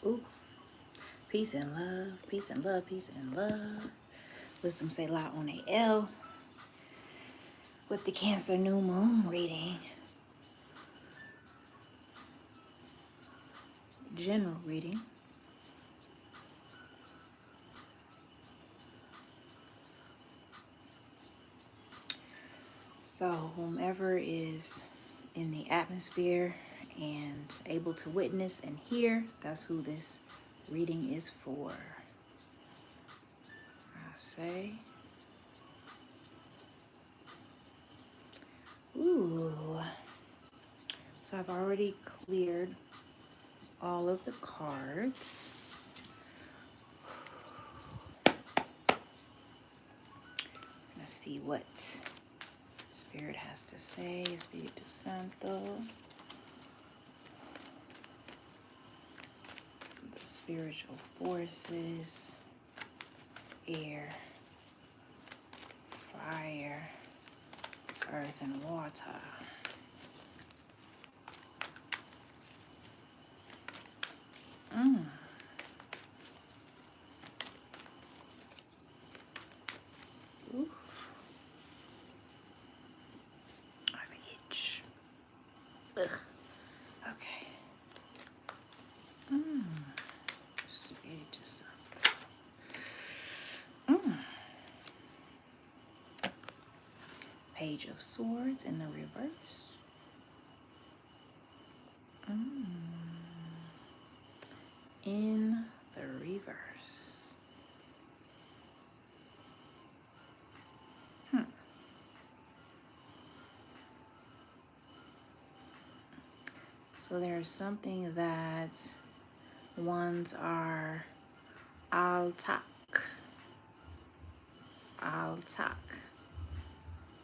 Ooh, peace and love, peace and love, peace and love. WizdomSelah on AL with the Cancer New Moon reading. General reading. So whomever is in the atmosphere and able to witness and hear, that's who this reading is for. I say, ooh. So I've already cleared all of the cards. Let's see what Spirit has to say. Espiritu Santo. The spiritual forces. Air. Fire. Earth and water. Oof. I have an itch. Ugh. Okay. Spiritu Santo. Page of Swords in the reverse. In the reverse. So there's something that ones are al-tak,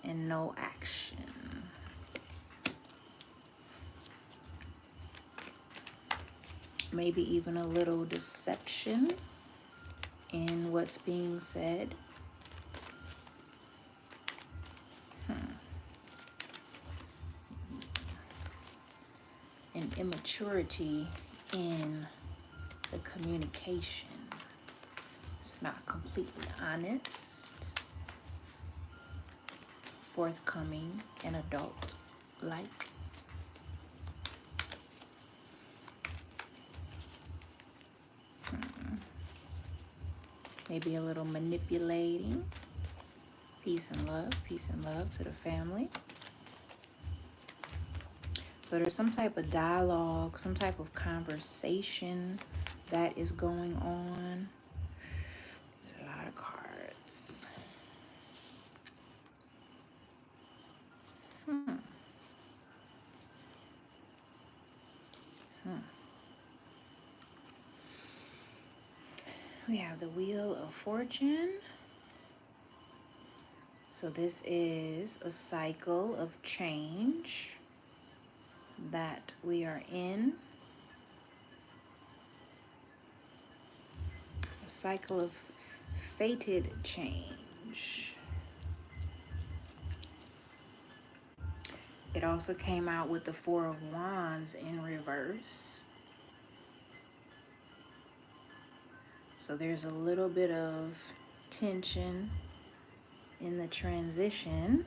and no action. Maybe even a little deception in what's being said. And immaturity in the communication. It's not completely honest, forthcoming, and adult-like. Maybe a little manipulating. Peace and love to the family. So there's some type of dialogue, some type of conversation that is going on. A lot of cards. We have the Wheel of Fortune. So this is a cycle of change that we are in. A cycle of fated change. It also came out with the Four of Wands in reverse. So there's a little bit of tension in the transition.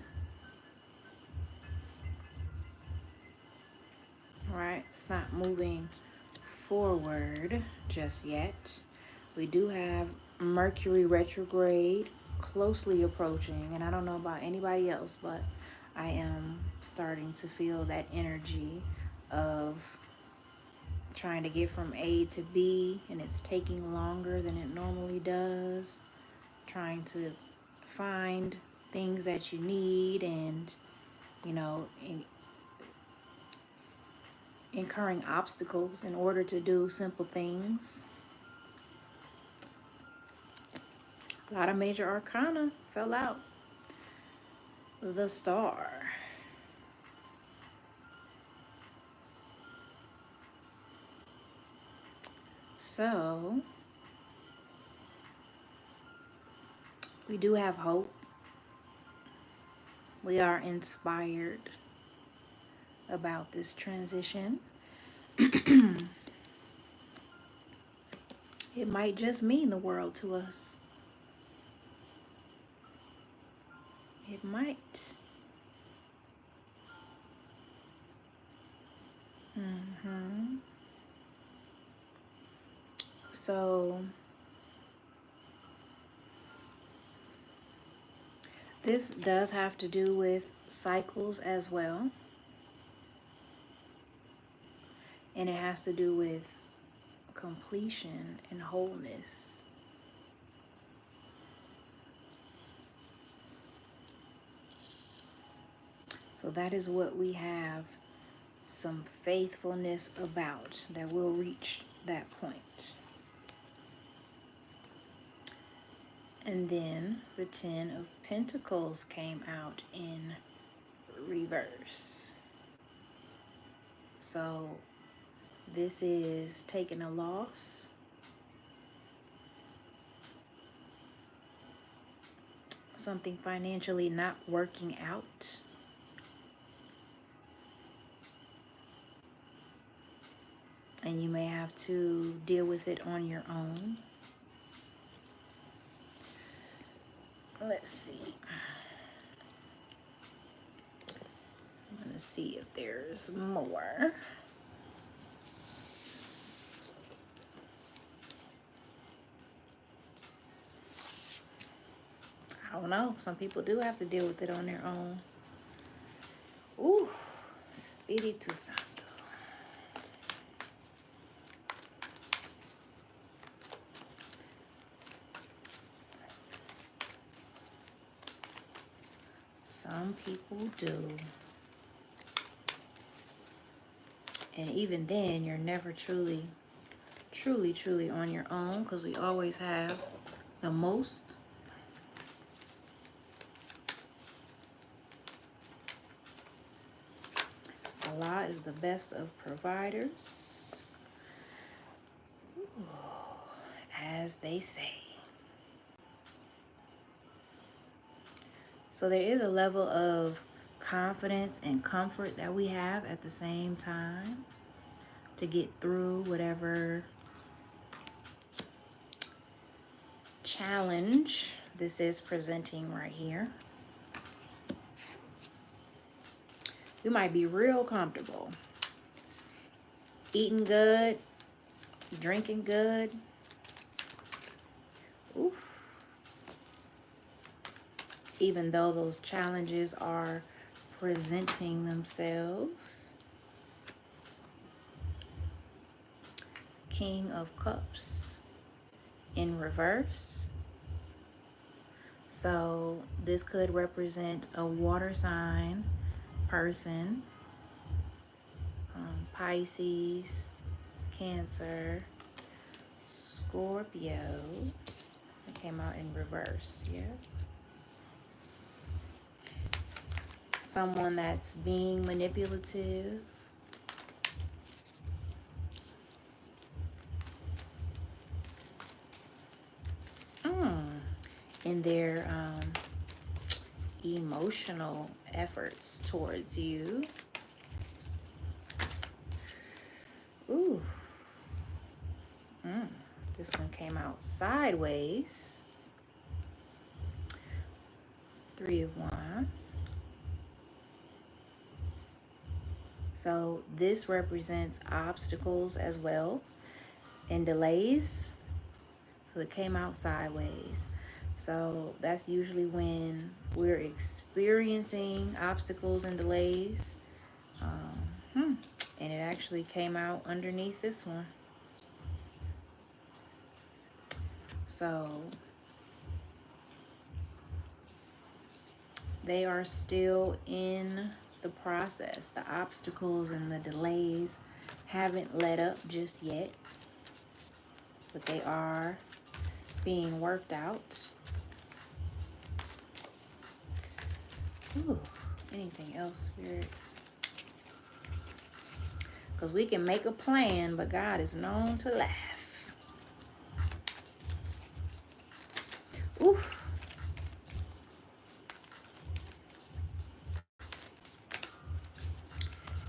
Right, it's not moving forward just yet. We do have Mercury retrograde closely approaching, and I don't know about anybody else, but I am starting to feel that energy of trying to get from A to B, and it's taking longer than it normally does. Trying to find things that you need, and you know, incurring obstacles in order to do simple things. A lot of major arcana fell out. The Star. So we do have hope. We are inspired about this transition. It might just mean the world to us. It might. So this does have to do with cycles as well. And it has to do with completion and wholeness. So that is what we have some faithfulness about, that will reach that point. And then the 10 of Pentacles came out in reverse. So this is taking a loss. Something financially not working out. And you may have to deal with it on your own. Let's see. I'm going to see if there's more. I don't know. Some people do have to deal with it on their own. Ooh, Espiritu Santo. Some people do. And even then, you're never truly on your own, because we always have the most. Allah is the best of providers, ooh, as they say. So there is a level of confidence and comfort that we have at the same time to get through whatever challenge this is presenting right here. We might be real comfortable, eating good, drinking good. Oof. Even though those challenges are presenting themselves. King of Cups in reverse. So this could represent a water sign person, Pisces, Cancer, Scorpio. It came out in reverse, yeah. Someone that's being manipulative. In their emotional efforts towards you. Ooh. This one came out sideways. 3 of Wands. So this represents obstacles as well and delays. So it came out sideways. So that's usually when we're experiencing obstacles and delays. And it actually came out underneath this one. So they are still in the process. The obstacles and the delays haven't let up just yet, but they are being worked out. Ooh, anything else, Spirit? Because we can make a plan, but God is known to laugh. Oof.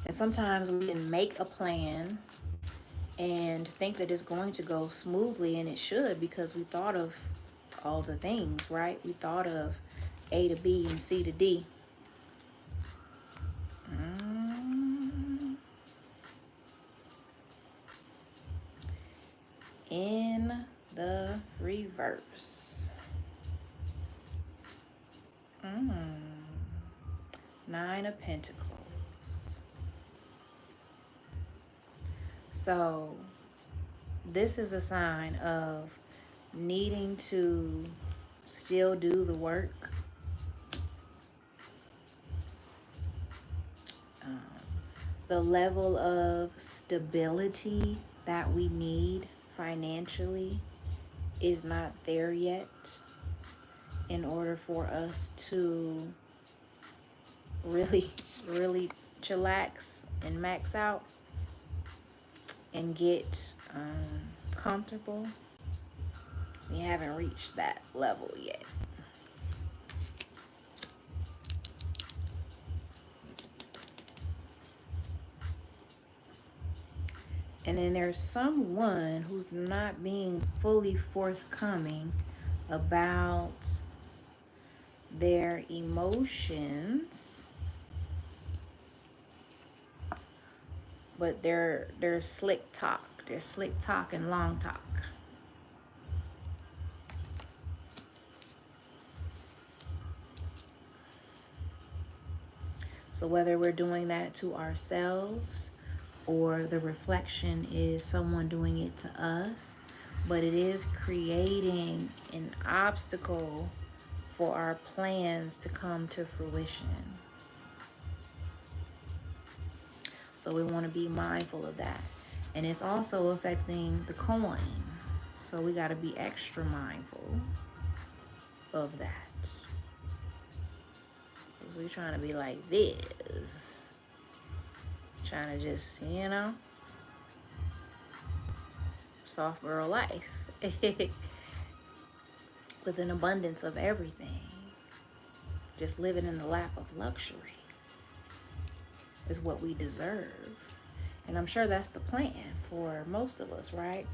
And sometimes we can make a plan and think that it's going to go smoothly, and it should, because we thought of all the things, right? We thought of A to B and C to D. In the reverse. 9 of Pentacles. So this is a sign of needing to still do the work. The level of stability that we need financially is not there yet in order for us to really chillax and max out and get comfortable. We haven't reached that level yet. And then there's someone who's not being fully forthcoming about their emotions, but they're slick talk. They're slick talk and long talk. So whether we're doing that to ourselves or the reflection is someone doing it to us, but it is creating an obstacle for our plans to come to fruition. So we want to be mindful of that. And it's also affecting the coin. So we got to be extra mindful of that. Because we're trying to be like this. Trying to just, soft girl life. With an abundance of everything. Just living in the lap of luxury is what we deserve. And I'm sure that's the plan for most of us, right?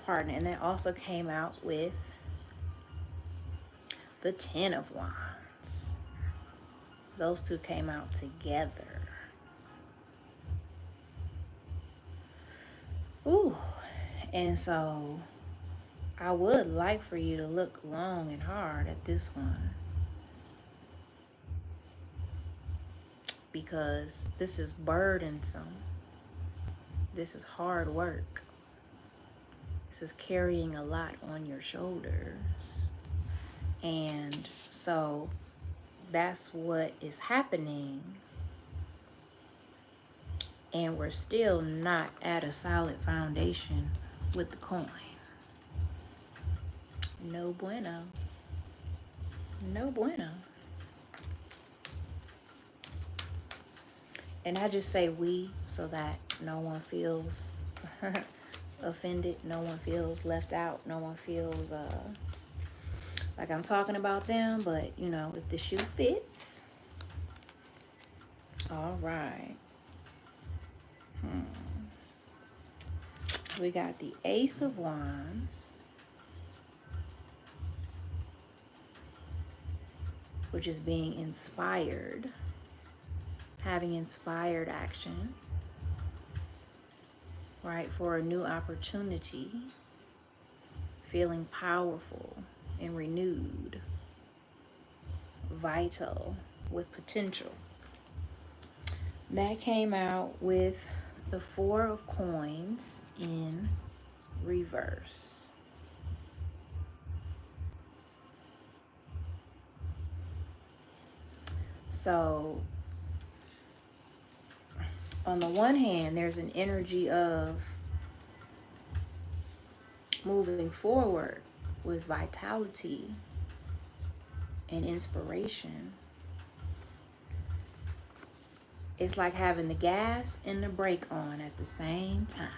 Pardon. And that also came out with the 10 of Wands. Those two came out together. Ooh. And so I would like for you to look long and hard at this one, because this is burdensome. This is hard work. This is carrying a lot on your shoulders. And so that's what is happening. And we're still not at a solid foundation with the coin. No bueno. No bueno. And I just say we so that no one feels offended. No one feels left out. No one feels like I'm talking about them. But, if the shoe fits. All right. So we got the Ace of Wands, which is being inspired, having inspired action, right, for a new opportunity, feeling powerful and renewed, vital, with potential. That came out with the 4 of Coins in reverse. So on the one hand, there's an energy of moving forward with vitality and inspiration. It's like having the gas and the brake on at the same time.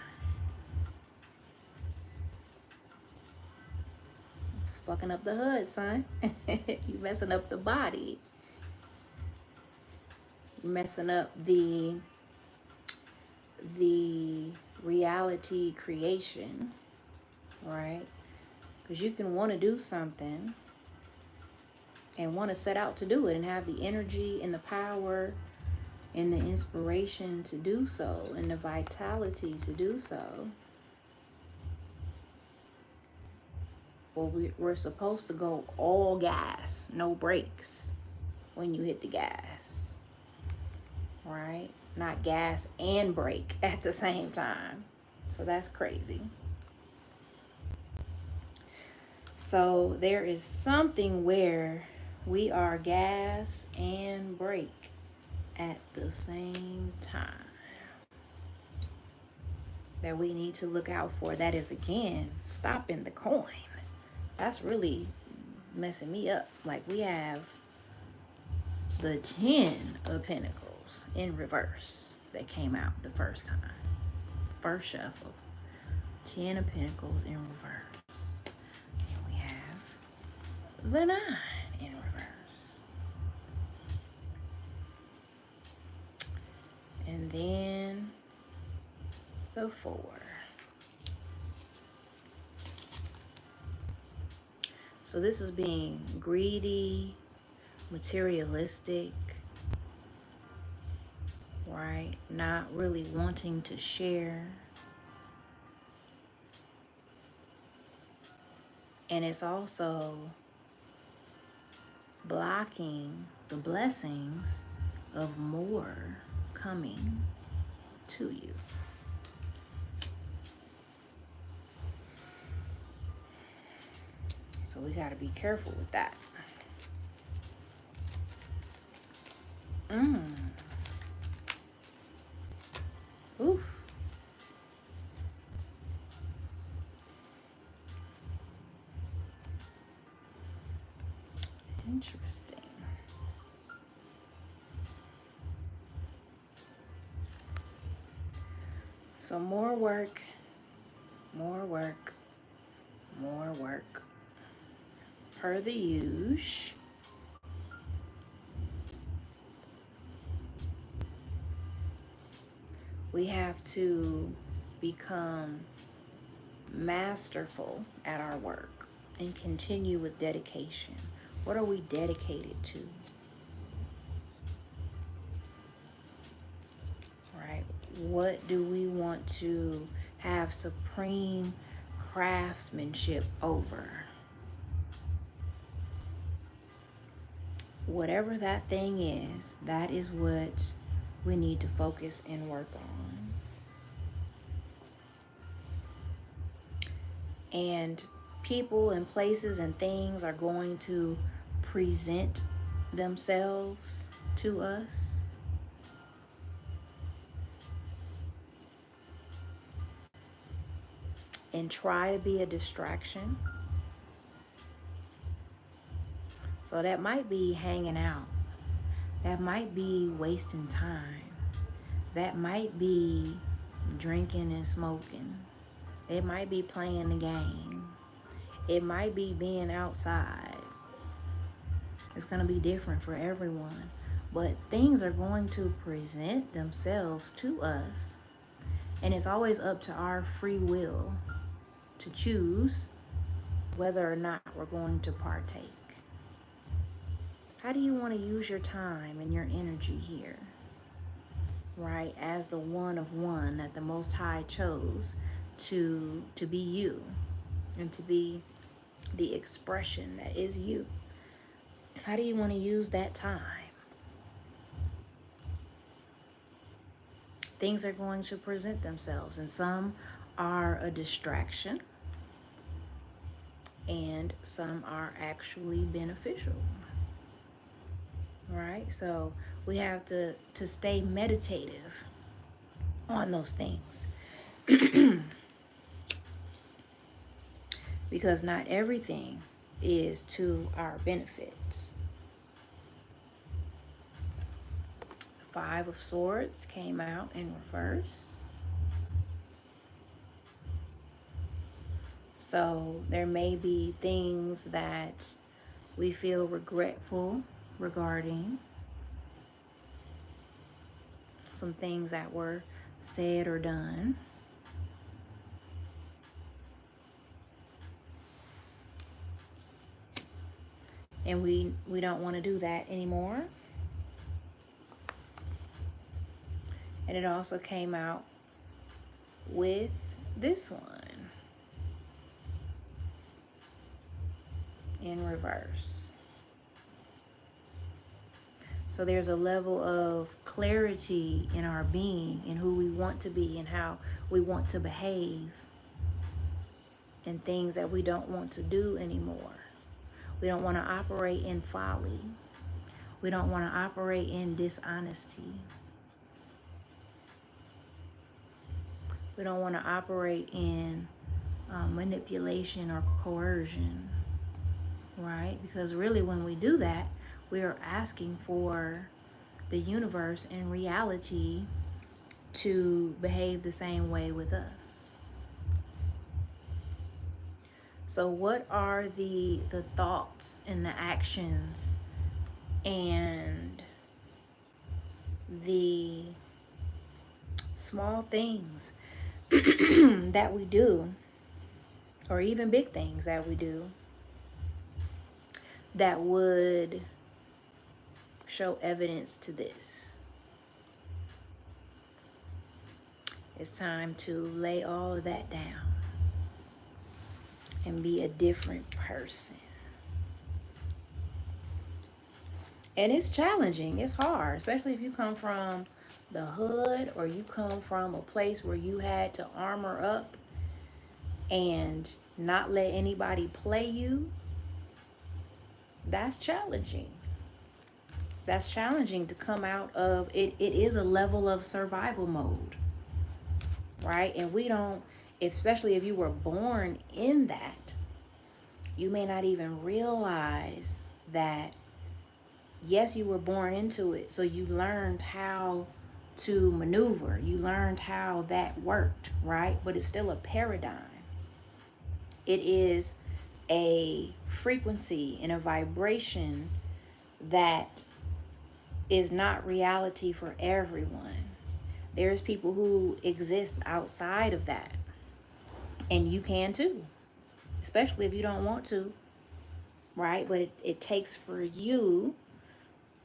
It's fucking up the hood, son. You messing up the body. You're messing up the reality creation, right? Because you can want to do something and want to set out to do it and have the energy and the power and the inspiration to do so and the vitality to do so. Well, we're supposed to go all gas, no brakes when you hit the gas, right? Not gas and brake at the same time. So that's crazy. So there is something where we are gas and brake at the same time that we need to look out for. That is, again, stopping the coin. That's really messing me up. Like, we have the 10 of Pentacles in reverse that came out the first time. First shuffle. 10 of Pentacles in reverse. And we have the 9 in reverse. And then the 4. So this is being greedy, materialistic, right? Not really wanting to share. And it's also blocking the blessings of more coming to you. So we got to be careful with that. Oof. Interesting. So more work, more work, more work. Per the usual. We have to become masterful at our work and continue with dedication. What are we dedicated to? Right? What do we want to have supreme craftsmanship over? Whatever that thing is, that is what we need to focus and work on. And people and places and things are going to present themselves to us. And try to be a distraction. So that might be hanging out. That might be wasting time. That might be drinking and smoking. It might be playing the game. It might be being outside. It's going to be different for everyone. But things are going to present themselves to us. And it's always up to our free will to choose whether or not we're going to partake. How do you want to use your time and your energy here? Right? As the one of one that the Most High chose to be you and to be the expression that is you. How do you want to use that time? Things are going to present themselves, and some are a distraction and some are actually beneficial. Right? So we have to stay meditative on those things. Because not everything is to our benefit. The 5 of Swords came out in reverse. So there may be things that we feel regretful regarding. Some things that were said or done. And we don't want to do that anymore. And it also came out with this one in reverse. So there's a level of clarity in our being, in who we want to be and how we want to behave, and things that we don't want to do anymore. We don't want to operate in folly. We don't want to operate in dishonesty. We don't want to operate in manipulation or coercion, right? Because really when we do that, we are asking for the universe and reality to behave the same way with us. So what are the thoughts and the actions and the small things that we do, or even big things that we do, that would show evidence to this? It's time to lay all of that down and be a different person. And it's challenging, it's hard, especially if you come from the hood or you come from a place where you had to armor up and not let anybody play you. That's challenging. That's challenging to come out of it. It is a level of survival mode, right? And we don't, especially if you were born in that, you may not even realize that, yes, you were born into it. So you learned how to maneuver. You learned how that worked, right? But it's still a paradigm. It is a frequency and a vibration that is not reality for everyone. There's people who exist outside of that. And you can too, especially if you don't want to, right? But it takes for you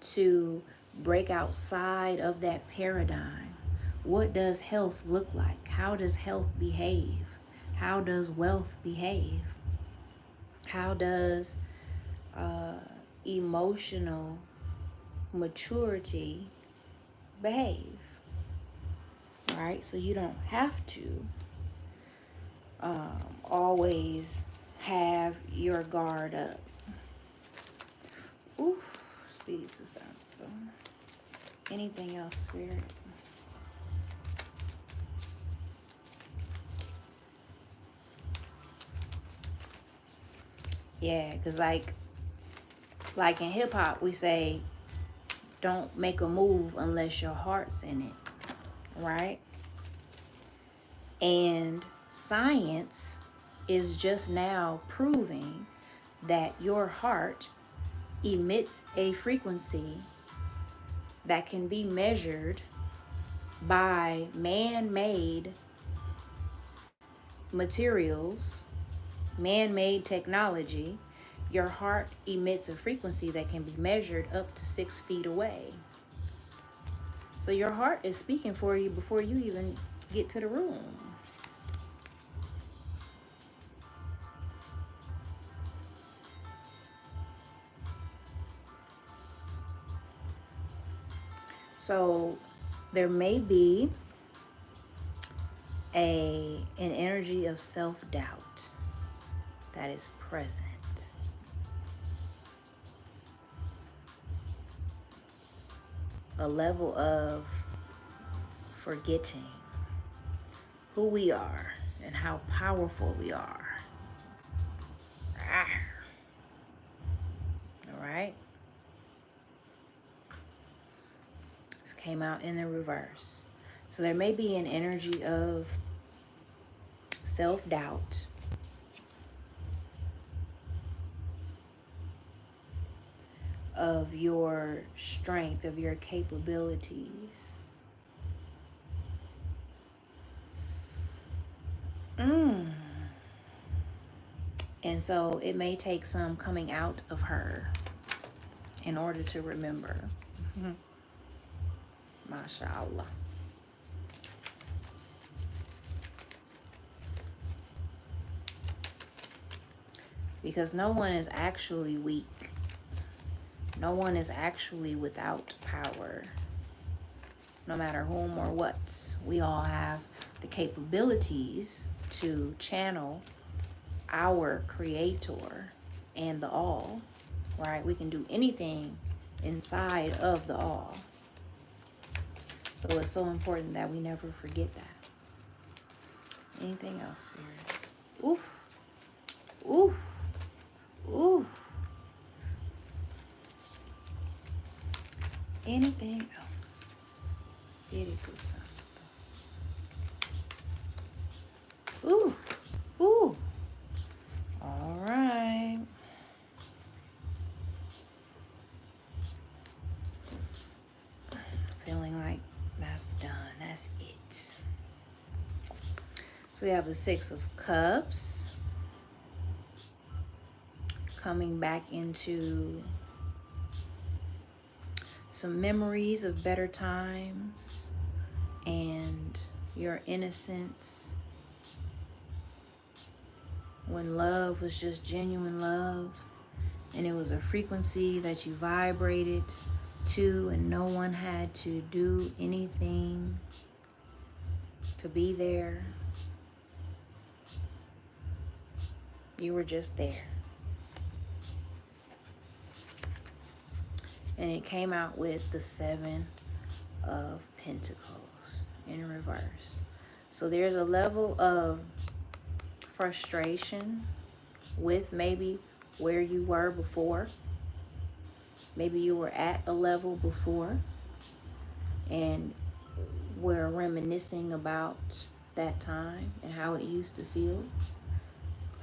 to break outside of that paradigm. What does health look like? How does health behave? How does wealth behave? How does emotional maturity behave? All right, so you don't have to always have your guard up. Oof, speedy to sound. Anything else, Spirit? Yeah, because like in hip hop, we say, don't make a move unless your heart's in it, right? And science is just now proving that your heart emits a frequency that can be measured by man-made materials, man-made technology. Your heart emits a frequency that can be measured up to 6 feet away. So your heart is speaking for you before you even get to the room. So there may be an energy of self-doubt that is present. A level of forgetting who we are and how powerful we are. All right? This came out in the reverse. So there may be an energy of self-doubt, of your strength, of your capabilities. And so it may take some coming out of her in order to remember. MashaAllah. Because no one is actually weak. No one is actually without power. No matter whom or what. We all have the capabilities to channel our creator and the all. Right? We can do anything inside of the all. So it's so important that we never forget that. Anything else, Spirit? Oof. Oof. Oof. Anything else? Espíritu Santo. Ooh. Ooh. All right. Feeling like that's done. That's it. So we have the Six of Cups. Coming back into some memories of better times and your innocence when love was just genuine love and it was a frequency that you vibrated to and no one had to do anything to be there. You were just there. And it came out with the Seven of Pentacles in reverse. So there's a level of frustration with maybe where you were before. Maybe you were at a level before and we're reminiscing about that time and how it used to feel,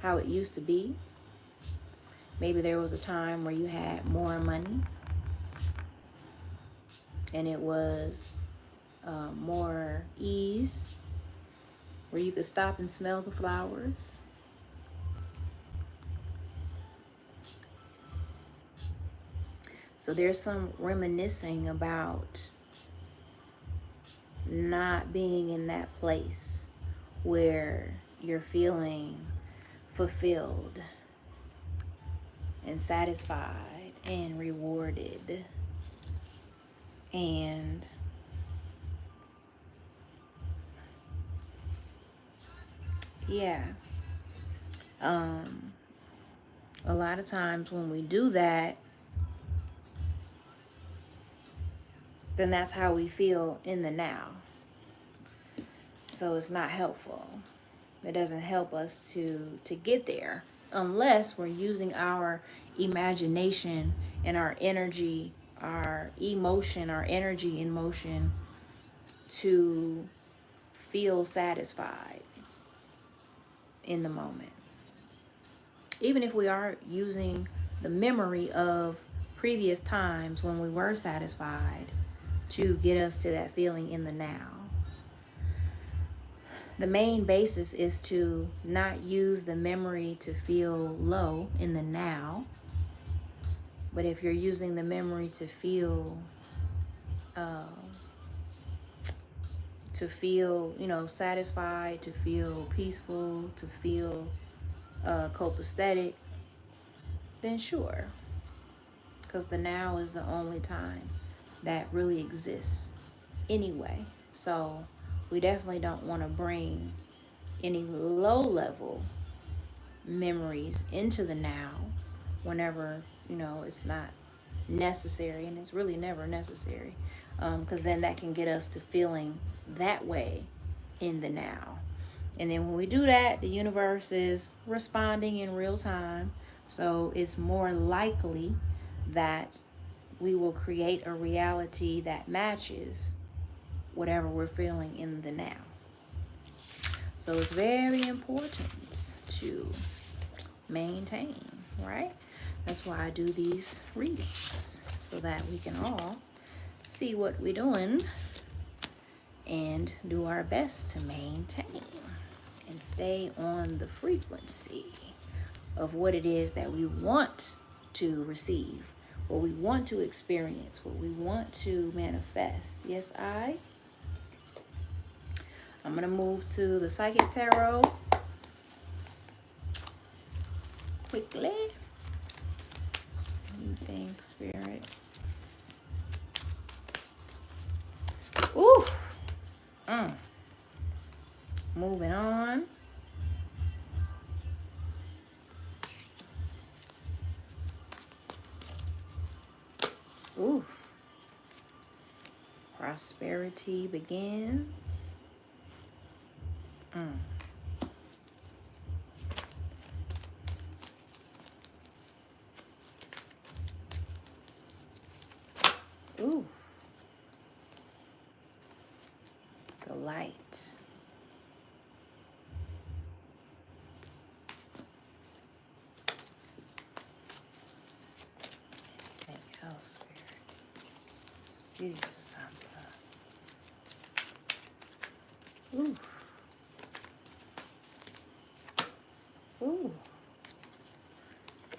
how it used to be. Maybe there was a time where you had more money and it was more ease, where you could stop and smell the flowers. So there's some reminiscing about not being in that place where you're feeling fulfilled and satisfied and rewarded. And yeah, a lot of times when we do that, then that's how we feel in the now. So it's not helpful. It doesn't help us to get there unless we're using our imagination and our energy, our emotion, our energy in motion to feel satisfied in the moment. Even if we are using the memory of previous times when we were satisfied to get us to that feeling in the now. The main basis is to not use the memory to feel low in the now. But if you're using the memory to feel, satisfied, to feel peaceful, to feel copacetic, then sure. Because the now is the only time that really exists anyway. So we definitely don't want to bring any low-level memories into the now whenever, it's not necessary, and it's really never necessary, because then that can get us to feeling that way in the now. And then when we do that, the universe is responding in real time, so it's more likely that we will create a reality that matches whatever we're feeling in the now. So it's very important to maintain, right? That's why I do these readings, so that we can all see what we're doing and do our best to maintain and stay on the frequency of what it is that we want to receive, what we want to experience, what we want to manifest. Yes, I'm going to move to the Psychic Tarot quickly. Anything, Spirit? Ooh. Moving on. Ooh. Prosperity begins. Ooh. The light. Anything else, Spirit? Spirit Ooh. Ooh.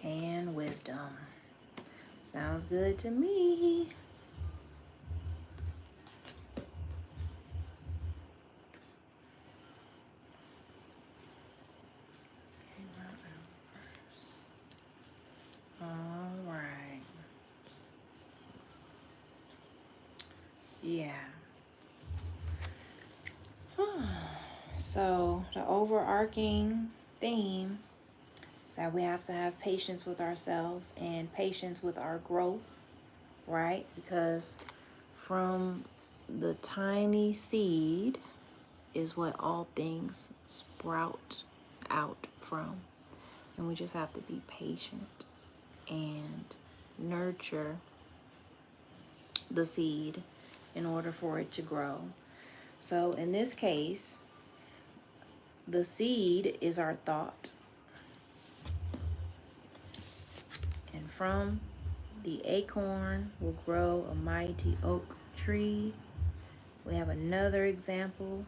And wisdom. Sounds good to me. All right. Yeah. So the overarching theme is that we have to have patience with ourselves and patience with our growth, right? Because from the tiny seed is what all things sprout out from. And we just have to be patient and nurture the seed in order for it to grow. So in this case, the seed is our thought. And from the acorn will grow a mighty oak tree. We have another example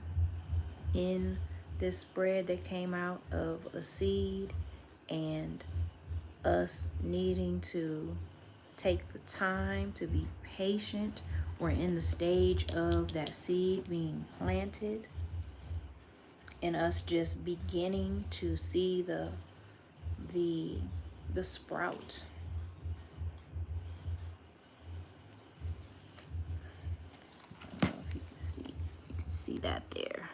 in this spread that came out of a seed and us needing to take the time to be patient. We're in the stage of that seed being planted and us just beginning to see the sprout. I don't know if you can see that there.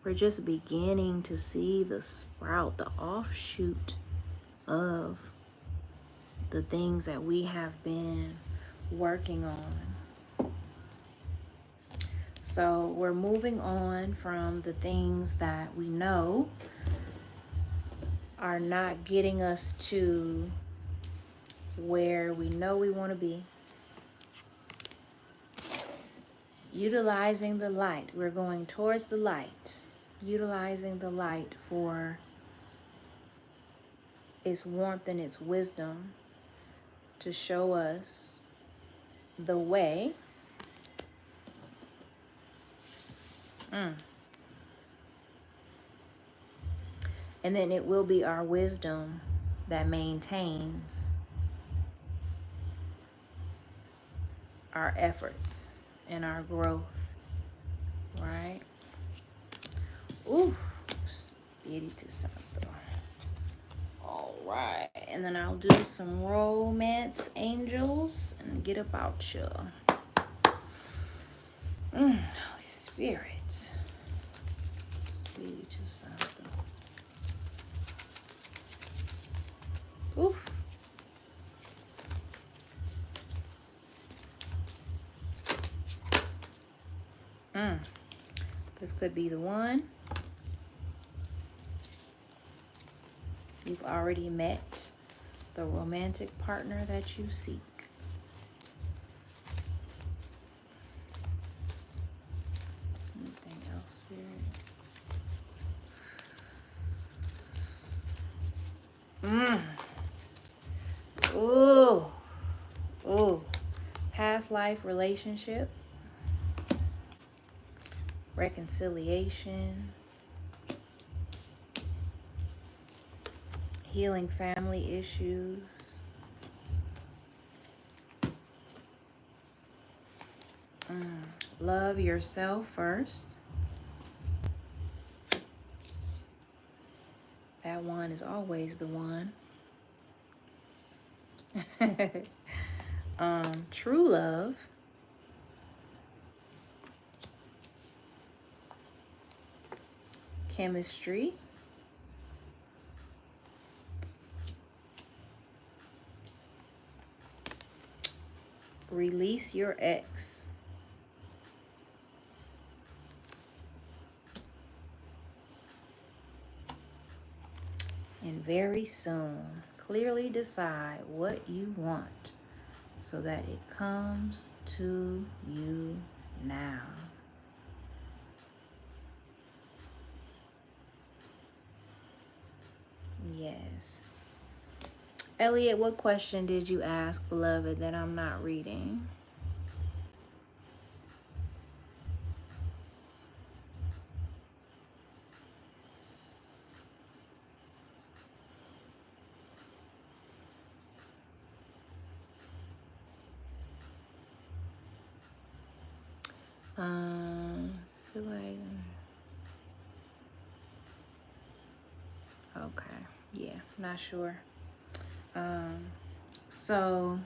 We're just beginning to see the sprout, the offshoot of the things that we have been working on. So we're moving on from the things that we know are not getting us to where we know we want to be. Utilizing the light. We're going towards the light. Utilizing the light for its warmth and its wisdom to show us the way. And then it will be our wisdom that maintains our efforts and our growth, right? Ooh, Speedy to something. All right, and then I'll do some romance angels and get about you. Holy Spirit. Speedy to something. Oof. This could be the one. You've already met the romantic partner that you seek. Anything else here? Ooh. Past life relationship. Reconciliation. Healing family issues. Love yourself first. That one is always the one. True love. Chemistry. Release your ex. And very soon, clearly decide what you want so that it comes to you now. Yes. Elliot, what question did you ask, beloved, that I'm not reading? Feel like, okay, yeah, not sure. So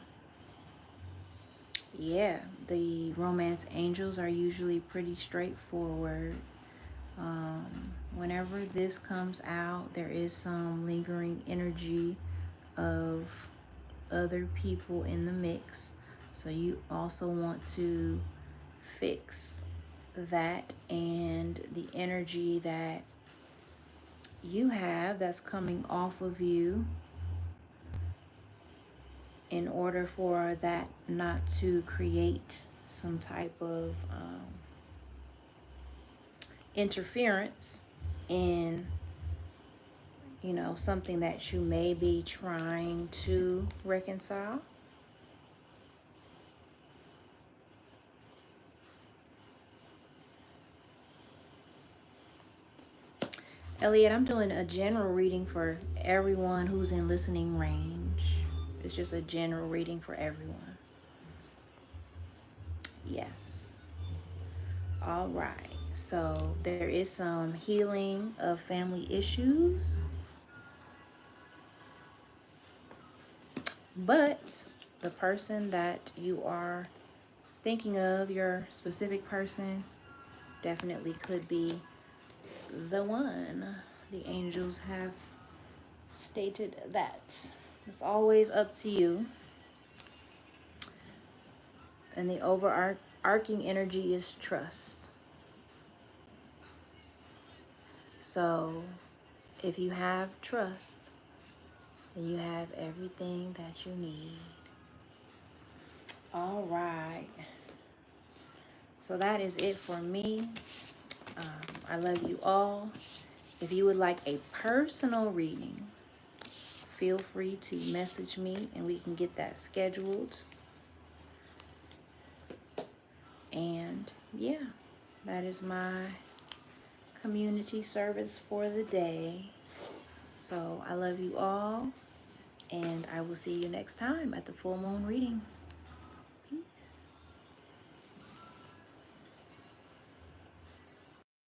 yeah, the romance angels are usually pretty straightforward. Whenever this comes out, there is some lingering energy of other people in the mix. So you also want to fix that and the energy that you have that's coming off of you in order for that not to create some type of interference in, you know, something that you may be trying to reconcile. Elliot, I'm doing a general reading for everyone who's in listening range. It's just a general reading for everyone. Yes. All right. So there is some healing of family issues. But the person that you are thinking of, your specific person, definitely could be the one. The angels have stated that. It's always up to you. And the overarching energy is trust. So if you have trust, then you have everything that you need. All right. So that is it for me. I love you all. If you would like a personal reading, feel free to message me and we can get that scheduled. And yeah, that is my community service for the day. So I love you all, and I will see you next time at the full moon reading.